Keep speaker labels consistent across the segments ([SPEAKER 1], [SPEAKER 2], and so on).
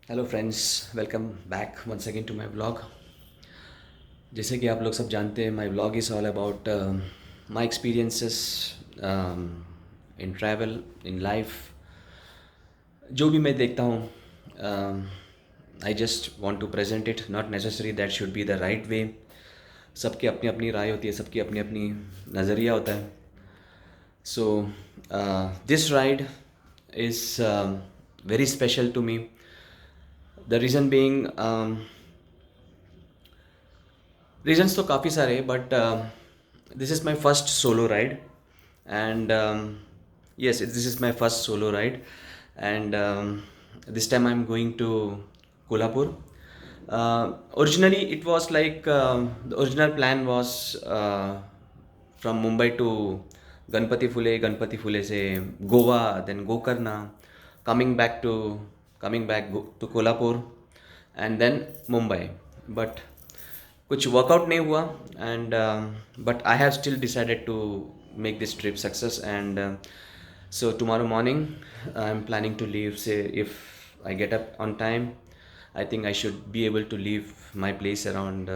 [SPEAKER 1] Hello friends, welcome back once again to my vlog. जैसे कि आप लोग सब जानते हैं, my vlog is all about my experiences in travel, in life. जो भी मैं देखता हूँ, I just want to present it, not necessary that should be the right way. सबकी अपनी अपनी राय होती है, सबकी अपनी अपनी नज़रिया होता है। So this ride is very special to me. The reason being, reasons तो काफ़ी सारे, but this is my first solo ride and yes, this is my first solo ride, and this time I'm going to Kolhapur. Originally it was like, the original plan was from Mumbai to Ganpati Phule se Goa, then Gokarna, coming back to Kolhapur, and then Mumbai. But कुछ workout नहीं हुआ, and but I have still decided to make this trip success. And so tomorrow morning I am planning to leave. Say if I get up on time, I think I should be able to leave my place around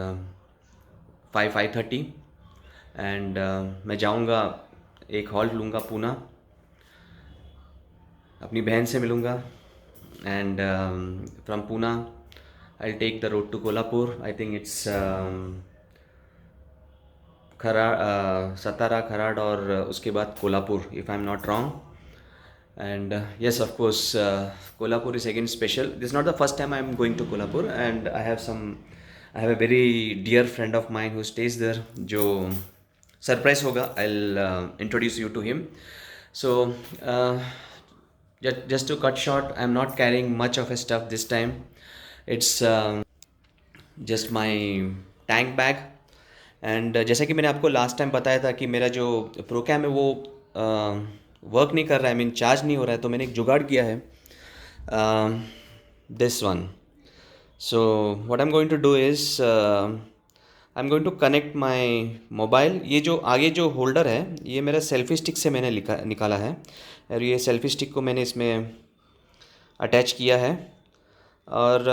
[SPEAKER 1] 5:30, and मैं जाऊँगा, एक halt लूँगा पूना, अपनी बहन से मिलूँगा, and from Poona I'll take the road to Kolhapur. I think it's Satara, Kharad, और उसके बाद Kolhapur, if I'm not wrong. And yes, of course, Kolhapur is again special. This is not the first time I'm going to Kolhapur, and I have a very dear friend of mine who stays there, जो surprise होगा. I'll introduce you to him. So, just to cut short, I'm not carrying much of a stuff this time. It's just my tank bag. And जैसा कि मैंने आपको last time बताया था कि मेरा जो प्रोकैम है वो वर्क नहीं कर रहा है, मीन चार्ज नहीं हो रहा है, तो मैंने एक जुगाड़ किया है, this one. So what I am going to do is, I am going to connect my mobile. ये जो आगे जो होल्डर है, ये मेरा सेल्फी स्टिक से मैंने निकाला है, और ये सेल्फी स्टिक को मैंने इसमें अटैच किया है, और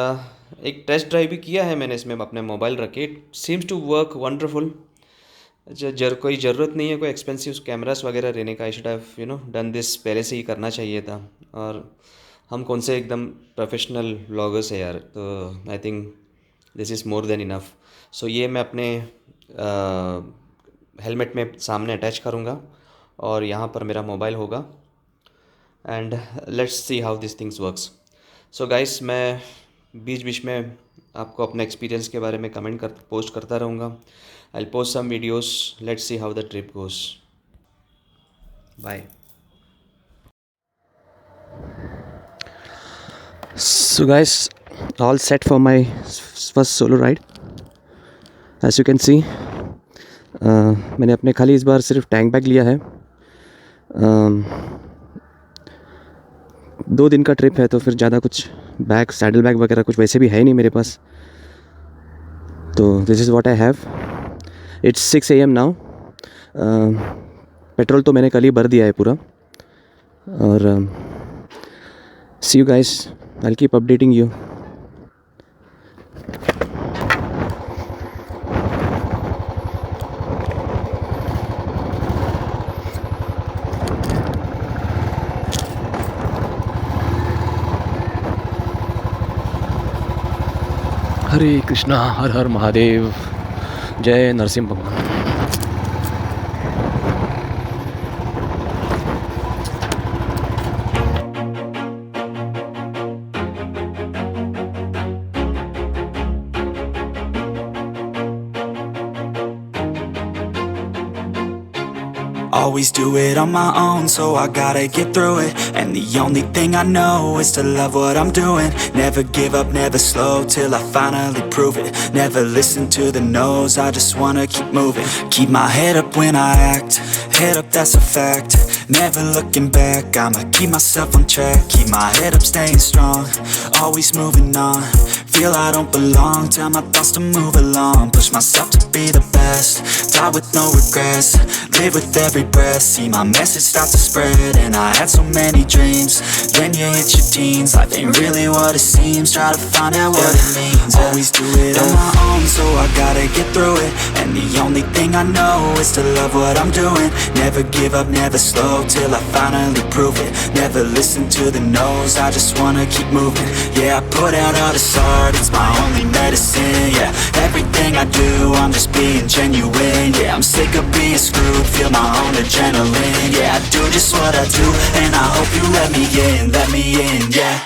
[SPEAKER 1] एक टेस्ट ड्राइव भी किया है मैंने इसमें अपने मोबाइल रख के। It seems to work wonderful. कोई ज़रूरत नहीं है कोई एक्सपेंसिव कैमरास वगैरह रहने का। I should have done this पहले से ही करना चाहिए था, और हम कौन से एकदम प्रोफेशनल व्लॉगर्स है यार, तो I think this is more than enough. So ये मैं अपने हेलमेट में सामने अटैच करूँगा, और यहाँ पर मेरा मोबाइल होगा, and let's see how this things works. So guys, मैं बीच बीच में आपको अपने एक्सपीरियंस के बारे में पोस्ट करता रहूँगा। I will post some videos, let's see how the trip goes. Bye. So guys, all set for my first solo ride. As you can see, मैंने अपने खाली इस बार सिर्फ टैंक बैग लिया है। 2 दिन का ट्रिप है, तो फिर ज़्यादा कुछ बैग, सैडल बैग वगैरह कुछ वैसे भी है नहीं मेरे पास। तो this is what I have. It's 6 AM now. Petrol तो मैंने कल ही भर दिया है पूरा, और see you guys, I will keep updating you. Hare Krishna, Har Har Mahadev, जय नरसिंह भगवान।
[SPEAKER 2] Always do it on my own, so I gotta get through it. And the only thing I know is to love what I'm doing. Never give up, never slow, till I finally prove it. Never listen to the no's, I just wanna keep moving. Keep my head up when I act, head up, that's a fact. Never looking back, I'ma keep myself on track. Keep my head up, staying strong, always moving on. Feel I don't belong, tell my thoughts to move along. Push myself to be the best, die with no regrets. Live with every breath, see my message start to spread. And I had so many dreams. Then you hit your teens, life ain't really what it seems. Try to find out what it means. Always do it on my own, so I gotta get through it. And the only thing I know is to love what I'm doing. Never give up, never slow, till I finally prove it. Never listen to the no's, I just wanna keep moving. Yeah, I put out all this art, it's my only medicine. Yeah, everything I do, I'm just being genuine. Yeah, I'm sick of being screwed, feel my own adrenaline. Yeah, I do just what I do, and I hope you let me in, yeah.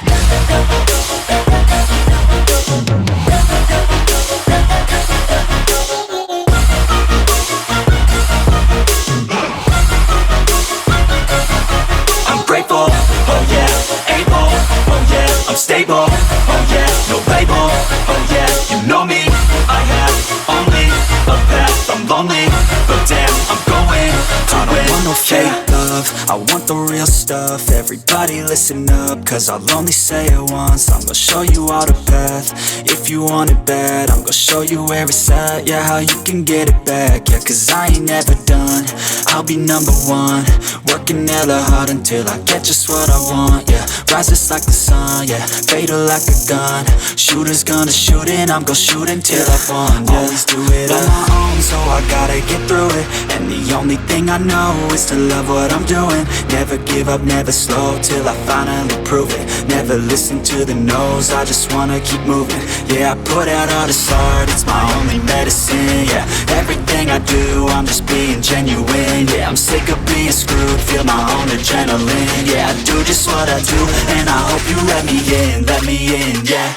[SPEAKER 2] I'm grateful, oh yeah, able, oh yeah, I'm stable, oh yeah, no label, oh yeah, you know me, I have only a path, I'm lonely, but damn, I'm going to win. I don't want no fake love, I want the real stuff. Everybody listen up, cause I'll only say it once. I'm gonna show you all the path, if you want it bad. I'm gonna show you where it's at, yeah, how you can get it back. Yeah, cause I ain't never done, I'll be number one. Working hella hard until I get just what I want, yeah. Rises like the sun, yeah, fatal like a gun. Shooter's gonna shoot and I'm gonna shoot until I won, yeah. Always do it on my own, so I gotta get through it. And the only thing I know is to love what I'm doing. Never give up, never slow, till I finally prove it. Never listen to the no's, I just wanna keep moving. Yeah, I put out all this art, it's my only medicine. Yeah, everything I do, I'm just being genuine. Yeah, I'm sick of being screwed, feel my own adrenaline. Yeah, I do just what I do, and I hope you let me in, yeah.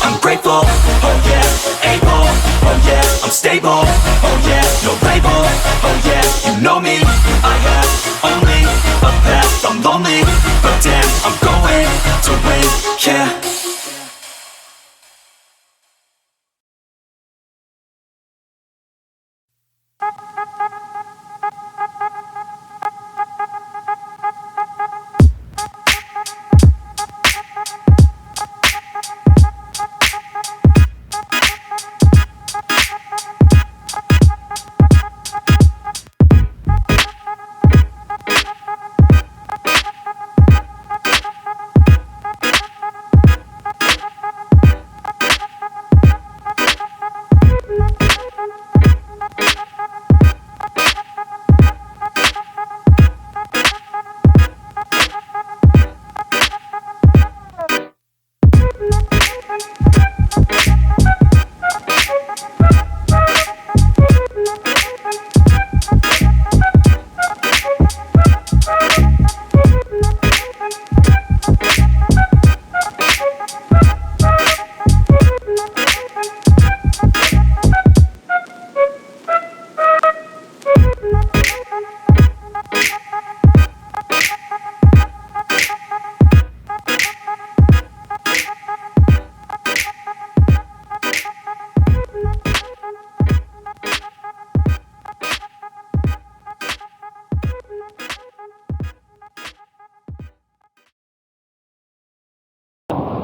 [SPEAKER 2] I'm grateful, oh yeah, able, oh yeah, I'm stable, oh yeah, no label, oh yeah, you know me, I have only a path, I'm lonely, but damn, I'm going to win, yeah.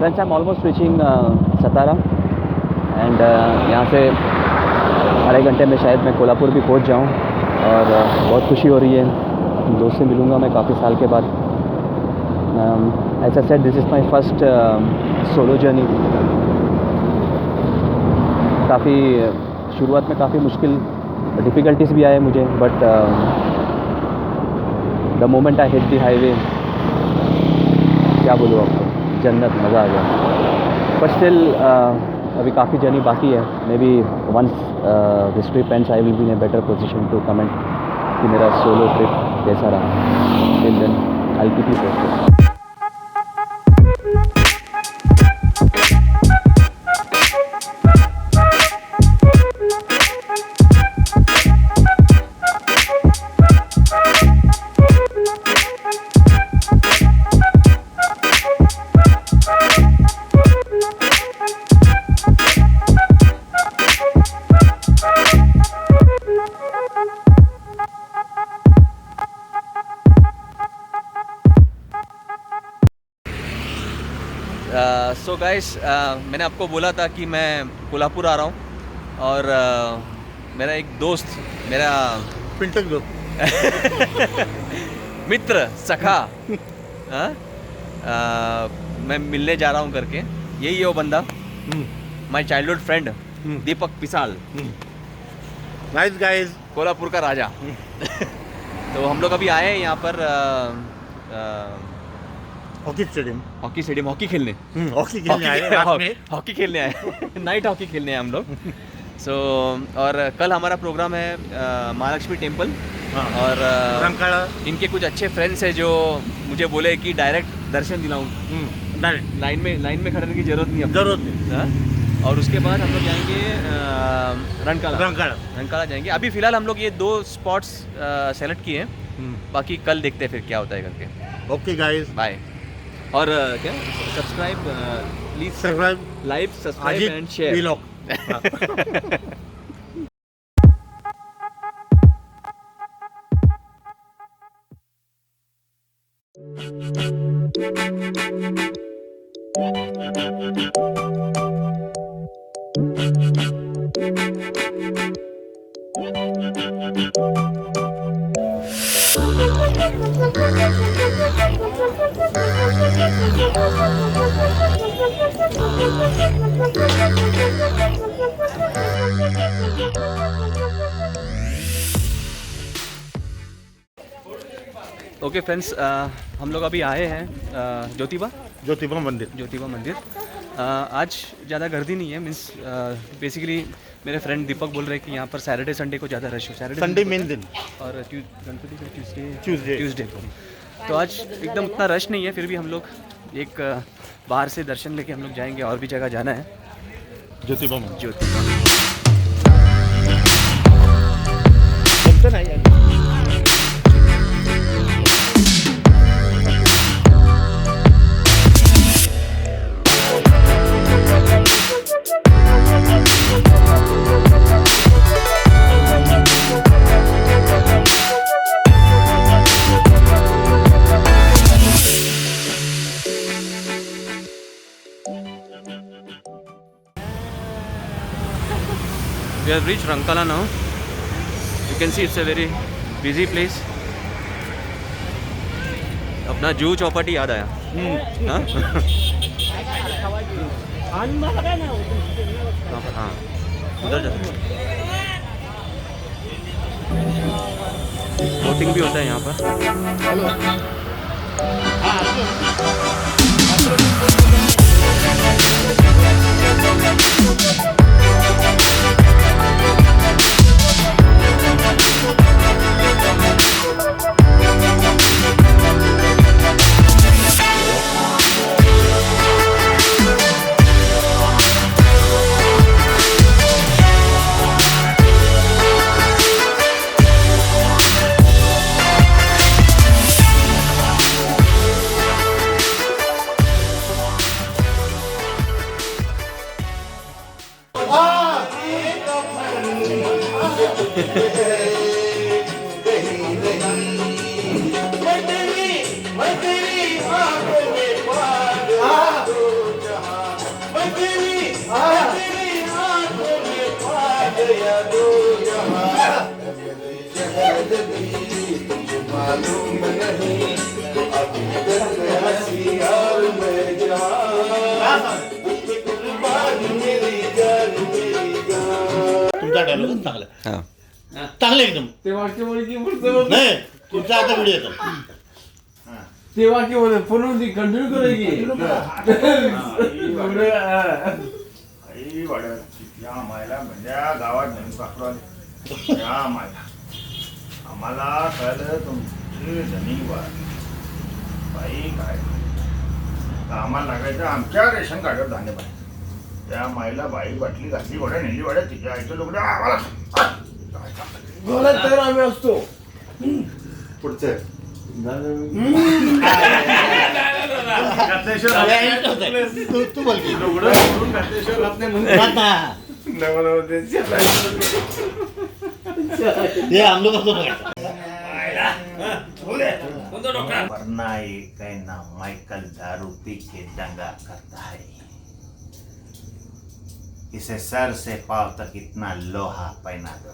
[SPEAKER 1] Friends, I'm almost reaching Satara and यहाँ से आधे घंटे में शायद मैं कोल्हापुर भी पहुँच जाऊँ और बहुत खुशी हो रही है। दोस्त से मिलूँगा मैं काफ़ी साल के बाद। As I said, this is my first solo journey. काफ़ी शुरुआत में काफ़ी मुश्किल डिफ़िकल्टीज भी आए मुझे, but the moment I hit the highway, क्या बोलूँ आपको, जन्नत, मज़ा आ गया। बट स्टिल अभी काफ़ी जर्नी बाकी है। Maybe once this trip ends I will be in a better position to comment कि मेरा सोलो ट्रिप कैसा रहा। Till then I will keep you posted. Guys मैंने आपको बोला था कि मैं कोल्हापुर आ रहा हूँ और मेरा एक दोस्त मेरा
[SPEAKER 3] पिंटक दो
[SPEAKER 1] मित्र सखा हाँ मैं मिलने जा रहा हूँ करके यही है वो बंदा my childhood friend Deepak Pisal
[SPEAKER 3] nice guys
[SPEAKER 1] Kolhapur का राजा तो हम लोग अभी आए हैं यहाँ पर
[SPEAKER 3] हॉकी स्टेडियम
[SPEAKER 1] हॉकी खेलने
[SPEAKER 3] हॉकी खेलने आए रात में
[SPEAKER 1] हॉकी खेलने आए नाइट हॉकी खेलने आए हम लोग सो और कल हमारा प्रोग्राम है महालक्ष्मी टेम्पल
[SPEAKER 3] हाँ।
[SPEAKER 1] और
[SPEAKER 3] रंकाड़ा
[SPEAKER 1] इनके कुछ अच्छे फ्रेंड्स हैं जो मुझे बोले कि डायरेक्ट दर्शन दिलाऊं
[SPEAKER 3] डायरेक्ट
[SPEAKER 1] लाइन में खड़े की जरूरत नहीं है
[SPEAKER 3] जरूरत नहीं
[SPEAKER 1] हाँ? और उसके बाद हम लोग जाएंगे
[SPEAKER 3] रंकाड़ा
[SPEAKER 1] रंकाड़ा जाएंगे अभी फिलहाल हम लोग ये 2 स्पॉट्स सेलेक्ट किए हैं बाकी कल देखते हैं फिर क्या होता है करके
[SPEAKER 3] ओके गाइस
[SPEAKER 1] बाय और क्या subscribe please
[SPEAKER 3] subscribe
[SPEAKER 1] like subscribe and share
[SPEAKER 3] vlog
[SPEAKER 1] okay friends हम लोग अभी आए हैं
[SPEAKER 3] ज्योतिबा मंदिर
[SPEAKER 1] आज ज़्यादा गर्दी नहीं है मीन्स बेसिकली मेरे फ्रेंड दीपक बोल रहे हैं कि यहाँ पर सैटरडे संडे को ज़्यादा रश हो
[SPEAKER 3] संडे मेन दिन
[SPEAKER 1] और गणपति का
[SPEAKER 3] Tuesday।
[SPEAKER 1] ट्यूसडे को तो आज एकदम उतना रश नहीं है फिर भी हम लोग एक बाहर से दर्शन लेके हम लोग जाएंगे और भी जगह जाना है
[SPEAKER 3] ज्योतिबा मंदिर
[SPEAKER 1] ज्योतिबा
[SPEAKER 3] चलते ना यार
[SPEAKER 1] We have reached Rankala now. You can see it's a very busy place. अपना जूह चौपाटी याद आया हाँ? कहाँ पर? हाँ उधर जाते हैं बोटिंग भी होता है यहाँ पर
[SPEAKER 3] तुमचा डायलॉग चांगला
[SPEAKER 1] हाँ
[SPEAKER 3] चांगलं एकदम
[SPEAKER 4] ते वाक्य म्हणे की पुढचं
[SPEAKER 3] नाही तुमचा आता व्हिडिओ येतो
[SPEAKER 4] ते वाक्य म्हणे पुन्हा ती कंटिन्यू करेगी
[SPEAKER 5] आई वाड्या या मायला म्हणजे गावात नवीन पाखरू आले या मायला आम्हाला कळलं तुमची जमीन वाढ बाई काय आम्हाला लागायचं आमच्या रेशन कार्डावर धान्य पाहिजे त्या माईला बाई बाटली घातली वाड्या नेली वाड्या तिच्या आईचं लोक आम्हाला
[SPEAKER 4] बोला तर आम्ही असतो
[SPEAKER 3] पुढचं तू बोल की हे हम लोग को
[SPEAKER 5] वरना एक है ना माइकल दारू पी के दंगा करता है इसे सर से पांव तक इतना लोहा पहना दो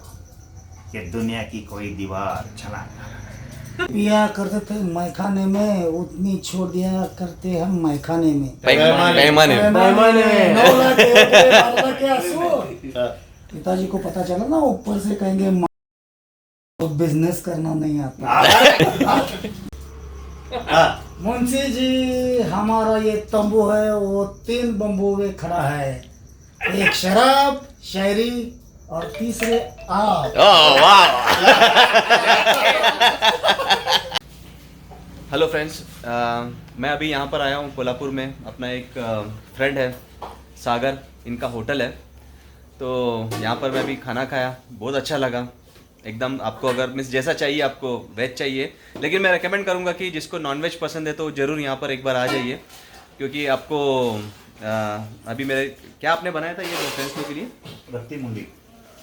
[SPEAKER 5] कि दुनिया की कोई दीवार छलांग ना लगे।
[SPEAKER 6] पिया करते थे मैखाने में, उतनी छोड़ दिया करते हम मैखाने में।
[SPEAKER 1] पैमाने में।
[SPEAKER 4] पैमाने में।
[SPEAKER 6] 9 लाख के होते, 12 लाख के आंसू। पिताजी को पता चला ना, ऊपर से कहेंगे तो बिजनेस करना नहीं आता। मुंशी जी, हमारा ये तंबू है वो 3 बम्बू में खड़ा है, एक शराब, शायरी और तीसरे आप।
[SPEAKER 1] हेलो फ्रेंड्स, मैं अभी यहाँ पर आया हूँ कोल्हापुर में। अपना एक फ्रेंड है सागर, इनका होटल है, तो यहाँ पर मैं अभी खाना खाया, बहुत अच्छा लगा एकदम। आपको अगर मिस जैसा चाहिए, आपको वेज चाहिए, लेकिन मैं रेकमेंड करूँगा कि जिसको नॉनवेज पसंद है तो ज़रूर यहाँ पर एक बार आ जाइए, क्योंकि आपको अभी मेरे क्या आपने बनाया था ये फ्रेंड्स लोग के लिए?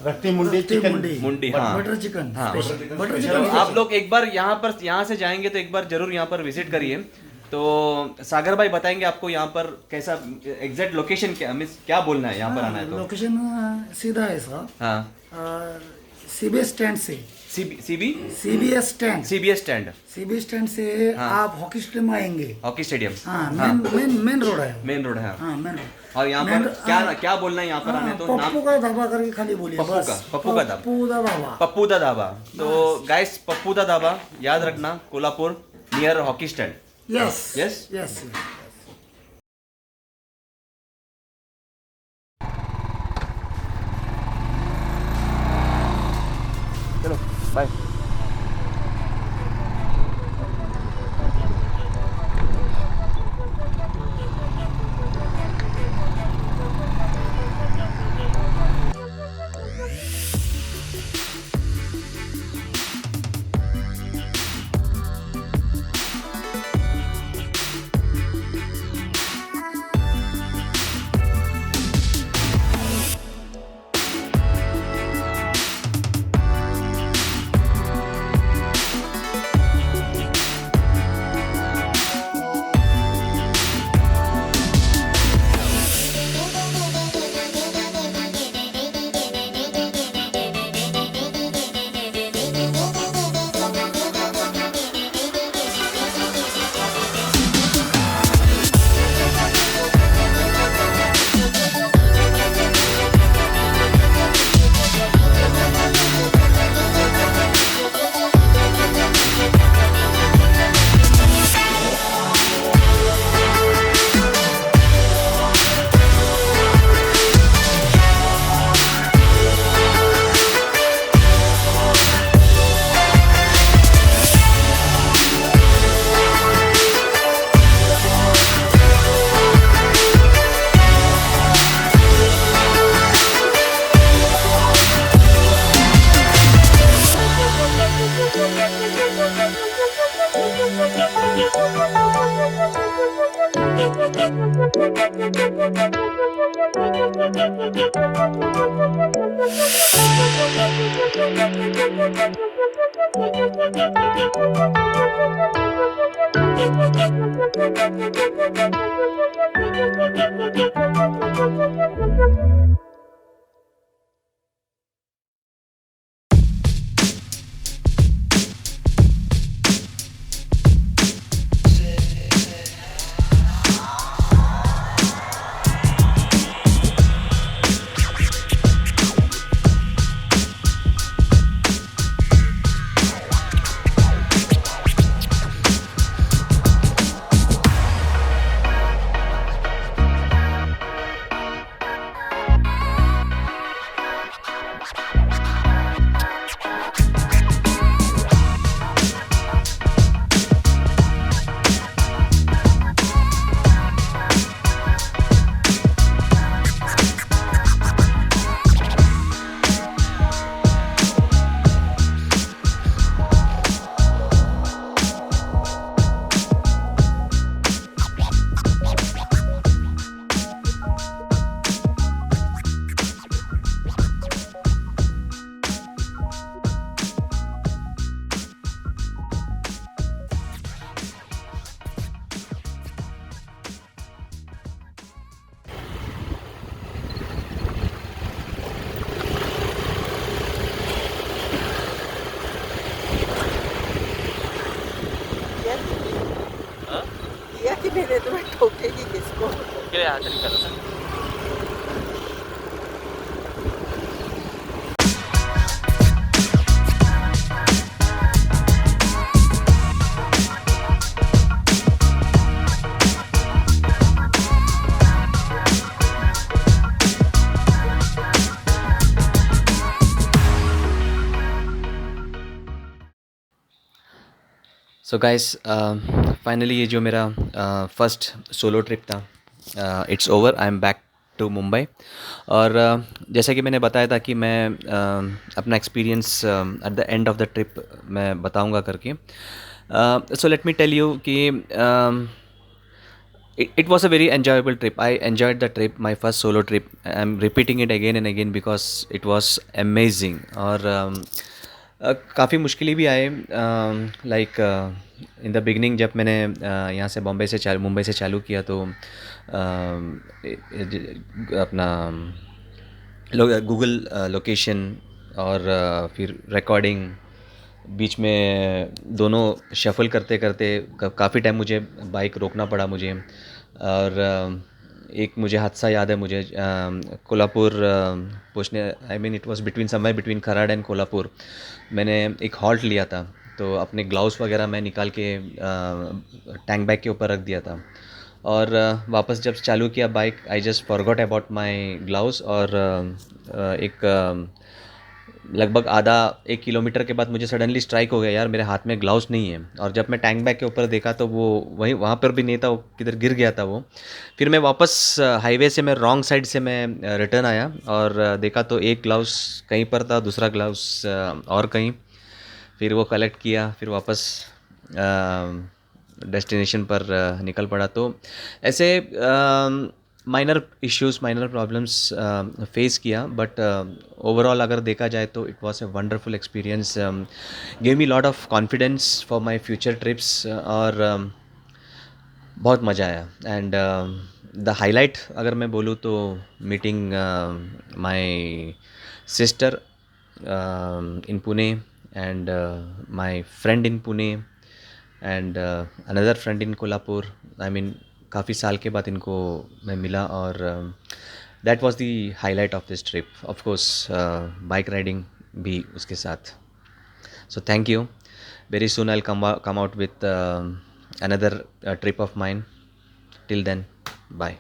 [SPEAKER 3] रक्ती मुंडी चिकन
[SPEAKER 1] मुंडी, हाँ
[SPEAKER 6] बटर चिकन,
[SPEAKER 1] हाँ।
[SPEAKER 6] बटर
[SPEAKER 1] तो
[SPEAKER 6] चिकन।
[SPEAKER 1] आप लोग एक बार यहाँ से जाएंगे तो एक बार जरूर यहाँ पर विजिट करिए। तो सागर भाई बताएंगे आपको यहाँ पर कैसा एग्जैक्ट लोकेशन क्या, मीन्स क्या बोलना है यहाँ पर आना है तो?
[SPEAKER 6] लोकेशन सीधा है साहब,
[SPEAKER 1] हाँ,
[SPEAKER 6] सीबीएस स्टैंड से, सीबीएस स्टैंड से
[SPEAKER 1] हाँ।
[SPEAKER 6] आप हॉकी स्टेडियम आएंगे।
[SPEAKER 1] हॉकी स्टेडियम,
[SPEAKER 6] हाँ, मेन रोड है।
[SPEAKER 1] मेन रोड है।
[SPEAKER 6] हाँ, मेन रोड।
[SPEAKER 1] और यहाँ पर क्या बोलना है यहाँ पर आने तो?
[SPEAKER 6] पप्पू का ढाबा करके खाली बोलिए,
[SPEAKER 1] पप्पू
[SPEAKER 6] बस।
[SPEAKER 1] का ढाबा।
[SPEAKER 6] पप्पू दा ढाबा।
[SPEAKER 1] तो गाइस, पप्पू दा ढाबा याद रखना, Kolhapur near hockey stand.
[SPEAKER 6] Yes.
[SPEAKER 1] चलो बाय। सो गाइस, फाइनली ये जो मेरा फर्स्ट सोलो ट्रिप था, it's over. I am back to Mumbai. और जैसा कि मैंने बताया था कि मैं अपना experience at the end of the trip मैं बताऊंगा करके। So let me tell you कि it was a very enjoyable trip. I enjoyed the trip, my first solo trip. I'm repeating it again and again because it was amazing. और काफ़ी मुश्किलें भी आए, like in the beginning जब मैंने यहाँ से मुंबई से चालू किया तो अपना गूगल लोकेशन और फिर रिकॉर्डिंग बीच में दोनों शफल करते करते काफ़ी टाइम मुझे बाइक रोकना पड़ा मुझे। और एक मुझे हादसा याद है मुझे, कोल्हापुर पहुँचने, I mean it was between somewhere between Karad and Kolhapur. मैंने एक हॉल्ट लिया था तो अपने ग्लव्स वगैरह मैं निकाल के टैंक बैग के ऊपर रख दिया था। और वापस जब चालू किया bike, I just forgot about my gloves. और एक लगभग आधा 1 किलोमीटर के बाद मुझे सडनली स्ट्राइक हो गया, यार मेरे हाथ में ग्लव्स नहीं है। और जब मैं टैंक बैग के ऊपर देखा तो वो वहाँ पर भी नहीं था, वो किधर गिर गया था वो। फिर मैं वापस हाईवे से मैं रॉन्ग साइड से मैं रिटर्न आया और देखा तो एक ग्लव्स कहीं पर था, दूसरा ग्लव्स और कहीं। फिर वो कलेक्ट किया, फिर वापस डेस्टिनेशन पर निकल पड़ा। तो ऐसे minor issues, minor problems face किया, बट ओवरऑल अगर देखा जाए तो it was a wonderful experience, give me lot of confidence for my future trips. और बहुत मज़ा आया। एंड द हाईलाइट अगर मैं बोलूँ तो meeting my sister in Pune and my friend in Pune and another friend in Kolhapur. I mean काफ़ी साल के बाद इनको मैं मिला और that was the highlight of this trip. Of course bike riding भी उसके साथ। So thank you. Very soon I'll come out with another trip of mine. Till then, bye.